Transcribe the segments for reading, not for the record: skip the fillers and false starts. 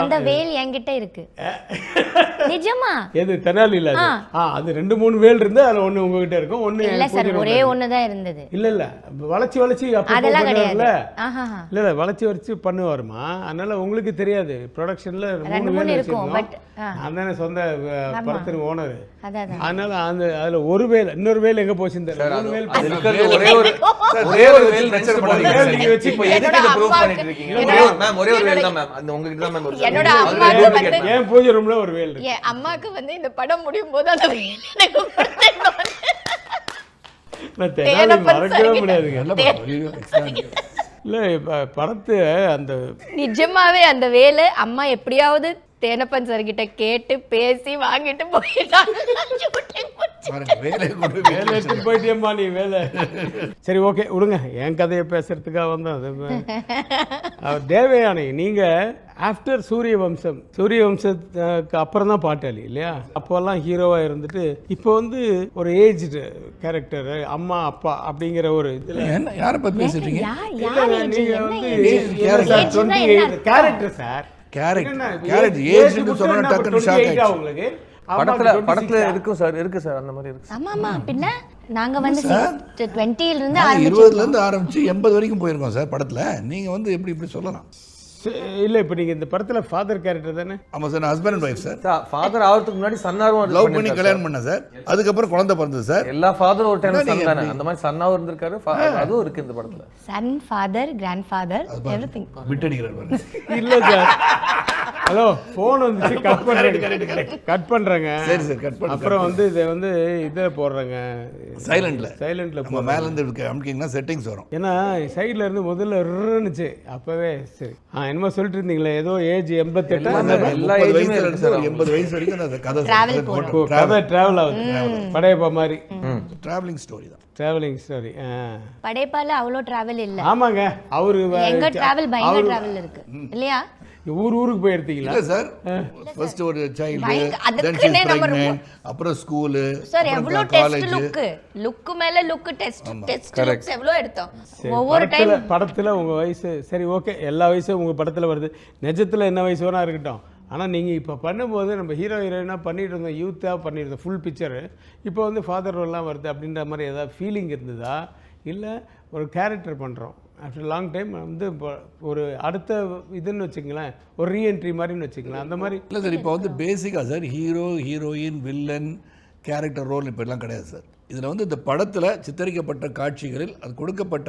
அந்த வேல் என்கிட்ட இருக்கு. நிஜமா? எது தெனாலி இல்ல அது 2-3 வேல் இருந்து அதுல ஒண்ணு உங்ககிட்ட இருக்கும், ஒண்ணு இல்ல சார், ஒரே ஒண்ணு தான் இருந்தது. இல்ல வளைச்சு அதெல்லாம் கிடையாது. இல்ல வளைச்சு பண்ணுவாருமா, அதனால உங்களுக்கு தெரியாது. ப்ரொடக்ஷன்ல 3 வேல் இருக்கும். பட் அதானே சொந்த படத்தின் ஓனர். அதனால அதுல ஒரு வேல், இன்னொரு வேல் எங்க போச்சுன்னு தெரியல. 3 வேல் ஒரே ஒரு வேல் ரெஜிஸ்டர் பண்ணாதீங்க. நீங்க வச்சு இப்போ எதுக்கு இத ப்ரூவ் பண்ணிட்டு இருக்கீங்க? மேம் ஒரே ஒரு வேல் தான் மேம். அந்த உங்ககிட்ட தான் மேம் இருக்கு. என்னோட அம்மாக்கு வந்து ஏன் பூஜை ரூம்ல ஒரு வேல் இருக்கு. என் அம்மாக்கு வந்து இந்த படம் முடியும் போது அந்த வேல் எனக்கு கொடுத்தாங்க. நான் தெனாலி மறக்கவே முடியாதுங்க. இல்ல படத்து அந்த நிஜமாவே அந்த வேலை அம்மா எப்படியாவது தேனப்பன் சார் கிட்ட கேட்டு பேசி வாங்கிட்டு போயிட்டாங்க. போயிட்டியம்மா நீ வேலை. சரி ஓகே விடுங்க, என் கதையை பேசுறதுக்காக வந்தோம். தேவயானி, நீங்க ஆஃப்டர் சூரிய வம்சத்துக்கு அப்புறம் தான் பாட்டாளி இல்லையா? அப்போல்லாம் ஹீரோவா இருந்துட்டு இப்போ வந்து ஒரு ஏஜ்டு கேரக்டர், அம்மா அப்பா அப்படிங்கிற ஒரு இதுல யாரை பத்தி பேசிட்டீங்க? நீங்க வந்து கேரக்டர் சார், படத்துல இருக்கும் சார், இருக்கு சார், அந்த மாதிரி இருக்கு. ஆமாமா, பின்ன நாங்க வந்து 20 ல இருந்து 20 ல இருந்து ஆரம்பிச்சு 80 வரைக்கும் போயிருக்கோம் சார் படத்துல. நீங்க வந்து இப்படி சொல்லலாம் இல்ல. இப்ப நீங்க இந்த படத்துல ஃபாதர் கேரக்டர் தானே? ஆமா sir, husband and wife sir. Father ஆவறதுக்கு முன்னாடி சன்னாரும் லவ் பண்ணி கல்யாணம் பண்ண சார். அதுக்கப்புறம் குழந்தை பிறந்தது சார். எல்லா ஃபாதரும் ஒரு டைம் சன் தானே, அந்த மாதிரி சன்னாவும் இருந்திருக்காரு. அதுவும் இருக்கு இந்த படத்துல. Son, father, grandfather, everything. விட்டடிக்கிறார் பாருங்க. இல்ல சார், ஹலோ போன் வந்து கட் பண்றாங்க. சரி சார், கட் பண்ணு. அப்புறம் வந்து இதை போடுறாங்க சைலண்ட்ல. நம்ம மேல இருந்து அமுக்கிங்கன்னா செட்டிங்ஸ் வரும். ஏன்னா சைடுல இருந்து முதல்ல இருந்துச்சு அப்பவே. சரி என்னமோ சொல்லிட்டு இருந்தீங்களே, ஏதோ ஏஜ் 88 எல்லா ஏஜ்ல இருந்து சார் 80 வயசு வரைக்கும் அந்த கதை டிராவல் ஆகுது. படையப்பா மாதிரி டிராவலிங் ஸ்டோரி தான். Travelling story. படையப்பால அவ்வளோ டிராவல் இல்ல. ஆமாங்க, அவரு எங்க டிராவல் பயங்கர டிராவல் இருக்கு இல்லையா? ஊருக்கு போய் எடுத்தீங்களா? இல்ல சார், ஃபர்ஸ்ட் ஒரு child, then she is pregnant, அப்புறம் ஸ்கூல் சார், எவ்வளவு டெஸ்ட் லுக் மேல லுக் டெஸ்ட் லுக்ஸ் எவ்வளவு எடுத்தோம் ஒவ்வொரு டைம். படத்துல உங்க வயசு சரி ஓகே, எல்லா வயசும் உங்க படத்துல வருது. நிஜத்துல என்ன வயசு வேணா இருக்கட்டும். ஆனால் நீங்கள் இப்போ பண்ணும்போது நம்ம ஹீரோ ஹீரோயினாக பண்ணிட்டு இருந்தோம், யூத்தாக பண்ணியிருந்தோம் ஃபுல் பிக்சரு. இப்போ வந்து ஃபாதர் ரோல்லாம் வருது அப்படின்ற மாதிரி ஏதாவது ஃபீலிங் இருந்ததா? இல்லை ஒரு கேரக்டர் பண்ணுறோம் ஆஃப்டர் லாங் டைம் வந்து ஒரு அடுத்த இதுன்னு வச்சுங்களேன், ஒரு ரீஎன்ட்ரி மாதிரின்னு வச்சுக்கலாம், அந்த மாதிரி இல்லை சார். இப்போ வந்து பேசிக்காக sir hero heroine villain character role இப்போ எல்லாம் கிடையாது சார். இதில் வந்து இந்த படத்தில் சித்தரிக்கப்பட்ட காட்சிகளில் அது கொடுக்கப்பட்ட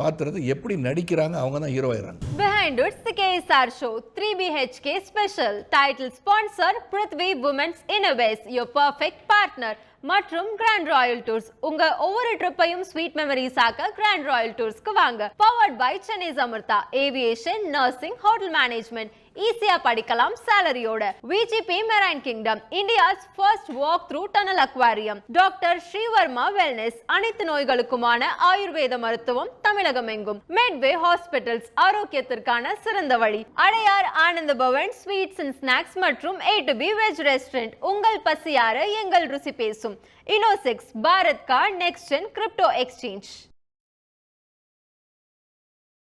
பாத்திரத்தை எப்படி நடிக்கிறாங்க, அவங்க தான் ஹீரோ ஆயிடுறாங்க. Behind It's the KSR Show 3 BHK Special Title Sponsor Prithvi Women's Innovates, your perfect partner. மற்றும் Grand Royal Tours. உங்க ஒவ்வொரு ட்ரிப்பையும் ஸ்வீட் மெமரிஸ் ஆக்க Grand Royal Toursக்கு வாங்க. Powered by Chennai Samartha Aviation, Nursing, Hotel Management. ஈஸியா படிக்கலாம் சாலரியோட. VGP Marine Kingdom, India's first walk through tunnel aquarium. Doctor Sreevarma wellness, அனைத்து நோய்களுக்குமான ஆயுர்வேத மருத்துவம் தமிழகம் எங்கும். Medway Hospitals, ஆரோக்கியத்திற்கான சிறந்த வழி. Adyar Ananda Bhavan sweets and snacks மற்றும் A to B veg restaurant. உங்கள் பசியார எங்கள் ருசி பேசும். Innosex, Bharat card, next gen crypto exchange.